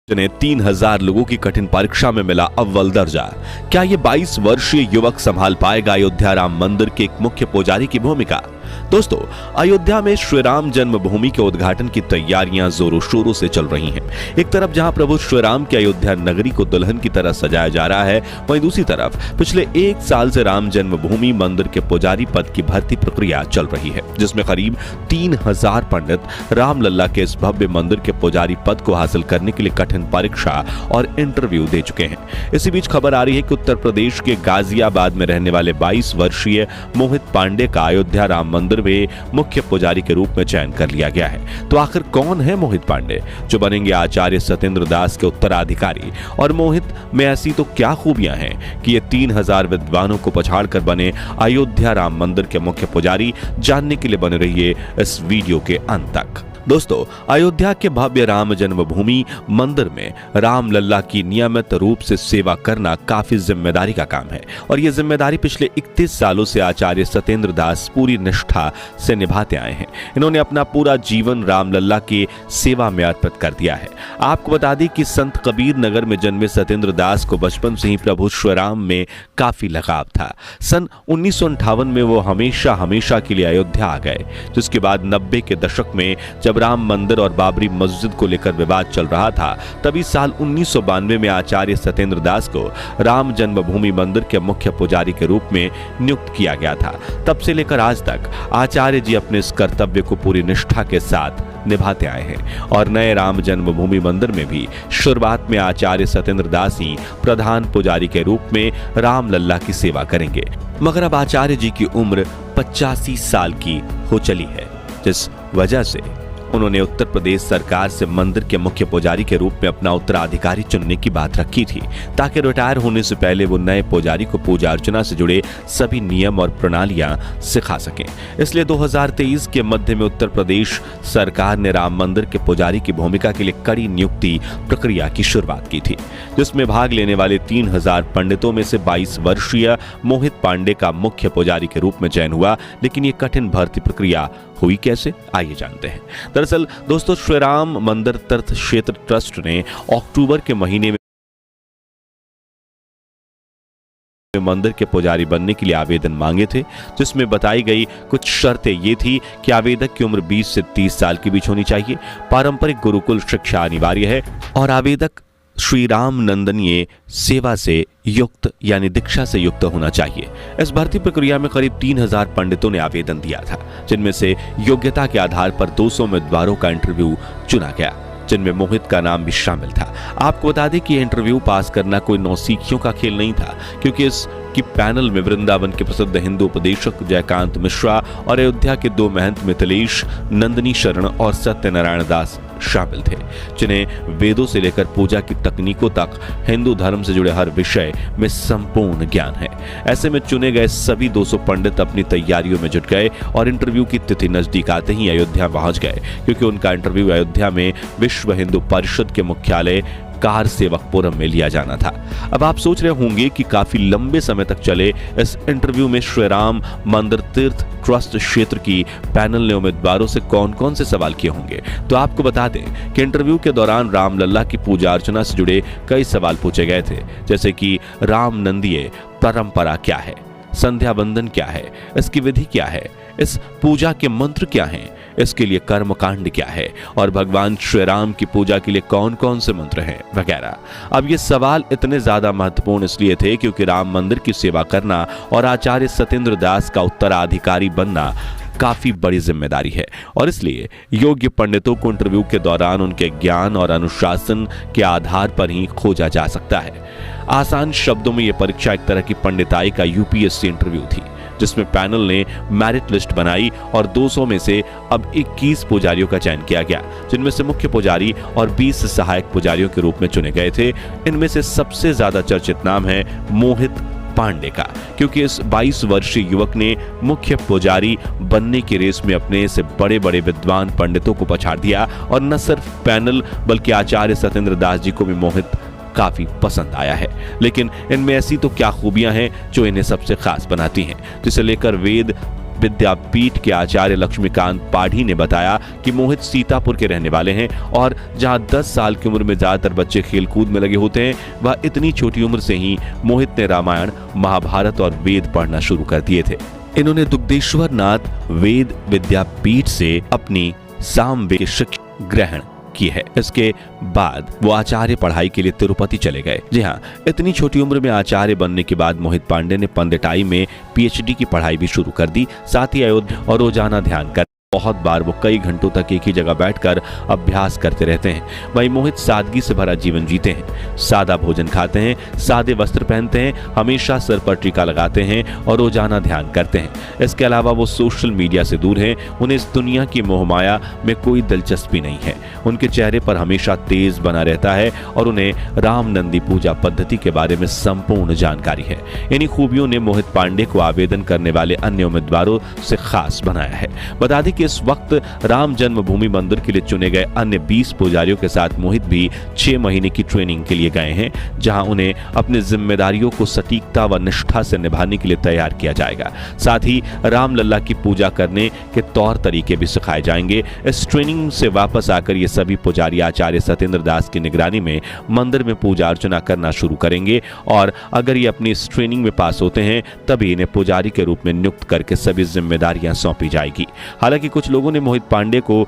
जिन्हें 3000 लोगों की कठिन परीक्षा में मिला अव्वल दर्जा। क्या ये 22 वर्षीय युवक संभाल पाएगा अयोध्या राम मंदिर के एक मुख्य पुजारी की भूमिका? दोस्तों, अयोध्या में श्री राम जन्मभूमि के उद्घाटन की तैयारियां जोरों शोरों से चल रही हैं। एक तरफ जहां प्रभु श्री राम की अयोध्या नगरी को दुल्हन की तरह सजाया जा रहा है, वहीं दूसरी तरफ पिछले 1 साल से राम जन्मभूमि मंदिर के पुजारी पद की भर्ती प्रक्रिया चल रही है, जिसमें करीब 3000 पंडित रामलला के इस भव्य मंदिर के पुजारी पद को हासिल करने के लिए कठिन परीक्षा और इंटरव्यू दे चुके हैं। इसी बीच खबर आ रही है कि उत्तर प्रदेश के गाजियाबाद में रहने वाले 22 वर्षीय मोहित पांडे का अयोध्या राम मंदिर में मुख्य पुजारी के रूप में चयन कर लिया गया है। तो आखिर कौन है मोहित पांडे, जो बनेंगे आचार्य सत्येंद्र दास के उत्तराधिकारी? और मोहित में ऐसी तो क्या खूबियां हैं कि ये 3000 विद्वानों को पछाड़कर बने अयोध्या राम मंदिर के मुख्य पुजारी? जानने के लिए बने रहिए इस वीडियो के अंत तक। दोस्तों, अयोध्या के भव्य राम जन्मभूमि मंदिर में रामलला की नियमित रूप से सेवा करना काफी जिम्मेदारी का काम है और यह जिम्मेदारी पिछले 31 सालों से आचार्य सत्येंद्र दास पूरी निष्ठा से निभाते आए हैं। इन्होंने अपना पूरा जीवन रामलला की सेवा में अर्पित कर दिया है। आपको बता दें कि संत कबीर नगर में जन्मे सत्येंद्र दास को बचपन से ही प्रभु श्री राम में काफी लगाव था। सन 1958 में वो हमेशा के लिए अयोध्या आ गए, जिसके बाद 90 के दशक में जब राम मंदिर और बाबरी मस्जिद को लेकर विवाद चल रहा था, तभी साल 1992 में आचार्य सत्येंद्र दास को राम जन्मभूमि मंदिर के मुख्य पुजारी के रूप में नियुक्त किया गया था। तब से लेकर आज तक आचार्य जी अपने इस कर्तव्य को पूरी निष्ठा के साथ निभाते आए हैं और नए राम जन्मभूमि मंदिर में भी शुरुआत में आचार्य सत्येंद्र दास ही प्रधान पुजारी के रूप में रामलला की सेवा करेंगे। मगर अब आचार्य जी की उम्र 85 साल की हो चली है, जिस वजह से उन्होंने उत्तर प्रदेश सरकार से मंदिर के मुख्य पुजारी के रूप में अपना उत्तराधिकारी चुनने की बात रखी थी, ताकि रिटायर होने से पहले वो नए पुजारी को पूजा अर्चना से जुड़े सभी नियम और प्रणालियां सिखा सकें। इसलिए 2023 के मध्य में उत्तर प्रदेश सरकार ने राम मंदिर के पुजारी की भूमिका के लिए कड़ी नियुक्ति प्रक्रिया की शुरुआत की थी, जिसमें भाग लेने वाले 3000 पंडितों में से 22 वर्षीय मोहित पांडे का मुख्य पुजारी के रूप में चयन हुआ। लेकिन ये कठिन भर्ती प्रक्रिया हुई कैसे, आइए जानते हैं। दरअसल दोस्तों, श्री राम मंदिर तीर्थ क्षेत्र ट्रस्ट ने अक्टूबर के महीने में मंदिर के पुजारी बनने के लिए आवेदन मांगे थे, जिसमें बताई गई कुछ शर्तें ये थी कि आवेदक की उम्र 20 से 30 साल के बीच होनी चाहिए, पारंपरिक गुरुकुल शिक्षा अनिवार्य है और आवेदक श्री राम नंदनीय सेवा से युक्त यानी दीक्षा से युक्त होना चाहिए। इस भर्ती प्रक्रिया में करीब 3000 पंडितों ने आवेदन दिया था, जिनमें से योग्यता के आधार पर 200 उम्मीदवारों का इंटरव्यू चुना गया, जिनमें मोहित का नाम भी शामिल था। आपको बता दें कि इंटरव्यू पास करना कोई नौसिखियों का खेल नहीं था, क्योंकि इसकी पैनल में वृंदावन के प्रसिद्ध हिंदू उपदेशक जयकांत मिश्रा और अयोध्या के 2 महंत मिथिलेश नंदनी शरण और सत्यनारायण दास शामिल थे, जिन्हें वेदों से लेकर पूजा की तकनीकों तक हिंदू धर्म से जुड़े हर विषय में संपूर्ण ज्ञान है। ऐसे में चुने गए सभी 200 पंडित अपनी तैयारियों में जुट गए और इंटरव्यू की तिथि नजदीक आते ही अयोध्या पहुंच गए, क्योंकि उनका इंटरव्यू अयोध्या में विश्व हिंदू परिषद के मुख्यालय कार सेवकपुरम में लिया जाना था। अब आप सोच रहे होंगे कि काफी लंबे समय तक चले इस इंटरव्यू में श्री राम मंदिर तीर्थ ट्रस्ट क्षेत्र की पैनल ने उम्मीदवारों से कौन-कौन से सवाल किए होंगे। तो आपको बता दें कि इंटरव्यू के दौरान रामलला की पूजा अर्चना से जुड़े कई सवाल पूछे गए थे, जैसे कि राम नंदीय परंपरा क्या है, संध्या बंदन क्या है, इसकी विधि क्या है, इस पूजा के मंत्र क्या हैं, इसके लिए कर्मकांड क्या है और भगवान श्री राम की पूजा के लिए कौन-कौन से मंत्र हैं वगैरह। अब ये सवाल इतने ज्यादा महत्वपूर्ण इसलिए थे क्योंकि राम मंदिर की सेवा करना और आचार्य सत्येंद्र दास का उत्तराधिकारी बनना काफी बड़ी जिम्मेदारी है और इसलिए योग्य पंडितों को इंटरव्यू के दौरान उनके ज्ञान और अनुशासन के आधार पर ही खोजा जा सकता है। आसान शब्दों में यह परीक्षा एक तरह की पंडिताई का यूपीएससी इंटरव्यू थी, जिसमें पैनल ने मेरिट लिस्ट बनाई और 200 में से अब 21 पुजारियों का चयन किया गया, जिनमें से मुख्य पुजारी और 20 सहायक पुजारियों के रूप में चुने गए थे। इनमें से सबसे ज्यादा चर्चित नाम है मोहित पांडे का, क्योंकि इस 22 वर्षीय युवक ने मुख्य पुजारी बनने की रेस में अपने से बड़े बड़े विद्वान पंडितों को पछाड़ दिया और न सिर्फ पैनल बल्कि आचार्य सत्येंद्र दास जी को भी मोहित काफी पसंद आया है। लेकिन इनमें ऐसी तो क्या खूबियां हैं जो इन्हें सबसे खास बनाती हैं, जिसे लेकर वेद विद्यापीठ के आचार्य लक्ष्मीकांत पाढ़ी ने बताया कि मोहित सीतापुर के रहने वाले हैं और जहां 10 साल की उम्र में ज्यादातर बच्चे खेलकूद में लगे होते हैं, वह इतनी छोटी उम्र से ही मोहित ने रामायण, महाभारत और वेद पढ़ना शुरू कर दिए थे। इन्होंने दुग्धेश्वर नाथ वेद विद्यापीठ से अपनी सामवेद की शिक्षा ग्रहण की है। इसके बाद वो आचार्य पढ़ाई के लिए तिरुपति चले गए। जी हाँ, इतनी छोटी उम्र में आचार्य बनने के बाद मोहित पांडे ने पंडिताई में पीएचडी की पढ़ाई भी शुरू कर दी। साथ ही अयोध्या और रोजाना ध्यान कर बहुत बार वो कई घंटों तक एक ही जगह बैठकर अभ्यास करते रहते हैं। वहीं मोहित सादगी से भरा जीवन जीते हैं, सादा भोजन खाते हैं, सादे वस्त्र पहनते हैं, हमेशा सर पर टीका लगाते हैं और रोजाना ध्यान करते हैं। इसके अलावा वो सोशल मीडिया से दूर हैं। उन्हें इस दुनिया की मोहमाया में कोई दिलचस्पी नहीं है। उनके चेहरे पर हमेशा तेज बना रहता है और उन्हें राम नंदी पूजा पद्धति के बारे में संपूर्ण जानकारी है। इन्हीं खूबियों ने मोहित पांडे को आवेदन करने वाले अन्य उम्मीदवारों से खास बनाया है। बता दें कि इस वक्त राम जन्मभूमि मंदिर के लिए चुने गए अन्य 20 पुजारियों के साथ मोहित भी 6 महीने की ट्रेनिंग के लिए गए हैं, जहां उन्हें अपनी जिम्मेदारियों को सटीकता व निष्ठा से निभाने के लिए तैयार किया जाएगा। साथ ही रामलला की पूजा करने के तौर तरीके भी सिखाए जाएंगे। इस ट्रेनिंग से वापस आकर ये सभी पुजारी आचार्य सत्येंद्र दास की निगरानी में मंदिर में पूजा अर्चना करना शुरू करेंगे और अगर ये अपनी इस ट्रेनिंग में पास होते हैं तभी इन्हें पुजारी के रूप में नियुक्त करके सभी जिम्मेदारियां सौंपी जाएगी। हालांकि कुछ लोगों ने मोहित पांडे को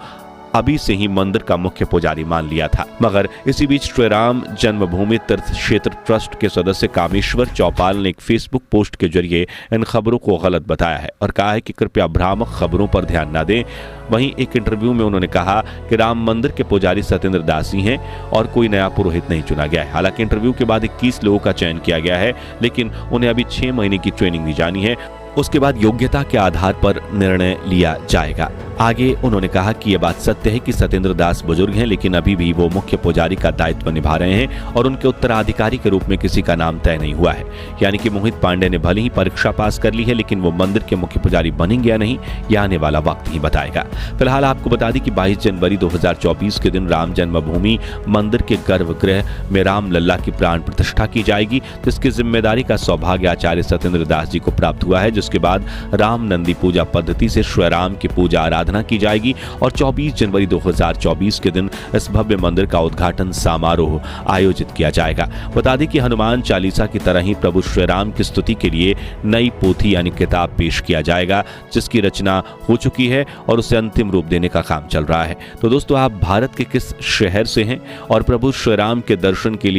अभी से ही मंदिर का मुख्य पुजारी मान लिया था, मगर इसी बीच श्री राम जन्मभूमि तीर्थ क्षेत्र ट्रस्ट के सदस्य कामेश्वर चौपाल ने एक फेसबुक पोस्ट के जरिए इन खबरों को गलत बताया है और कहा है कि कृपया भ्रामक खबरों पर ध्यान न दें। वहीं एक इंटरव्यू में उन्होंने कहा कि राम मंदिर के पुजारी सत्येंद्र दास ही हैं और कोई नया पुरोहित नहीं चुना गया है। हालांकि इंटरव्यू के बाद 21 लोगों का चयन किया गया है, लेकिन उन्हें अभी 6 महीने की ट्रेनिंग दी जानी है। उसके बाद योग्यता के आधार पर निर्णय लिया जाएगा। आगे उन्होंने कहा कि यह बात सत्य है कि सत्येंद्र दास बुजुर्ग हैं, लेकिन अभी भी वो मुख्य पुजारी का दायित्व निभा रहे हैं और उनके उत्तराधिकारी के रूप में किसी का नाम तय नहीं हुआ है। यानी कि मोहित पांडे ने भले ही परीक्षा पास कर ली है, लेकिन वो मंदिर के मुख्य पुजारी बनेंगे या नहीं, यह आने वाला वक्त ही बताएगा। फिलहाल आपको बता दें कि 22 जनवरी 2024 के दिन राम जन्मभूमि मंदिर के गर्भगृह में रामलला की प्राण प्रतिष्ठा की जाएगी, जिसकी जिम्मेदारी का सौभाग्य आचार्य सत्येंद्र दास जी को प्राप्त हुआ है। जिसके बाद राम नंदी पूजा पद्धति से श्री राम की पूजा आराधना की जाएगी और 24 जनवरी 2024 के दिन इस भव्य मंदिर का उद्घाटन समारोह आयोजित किया जाएगा। बता दें कि हनुमान चालीसा की तरह ही प्रभु श्री राम की स्तुति के लिए नई पोथी यानी किताब पेश किया जाएगा, जिसकी रचना हो चुकी है और उसे अंतिम रूप देने का काम चल रहा है। तो दोस्तों, आप भारत के किस शहर से हैं और प्रभु श्री राम के दर्शन के लिए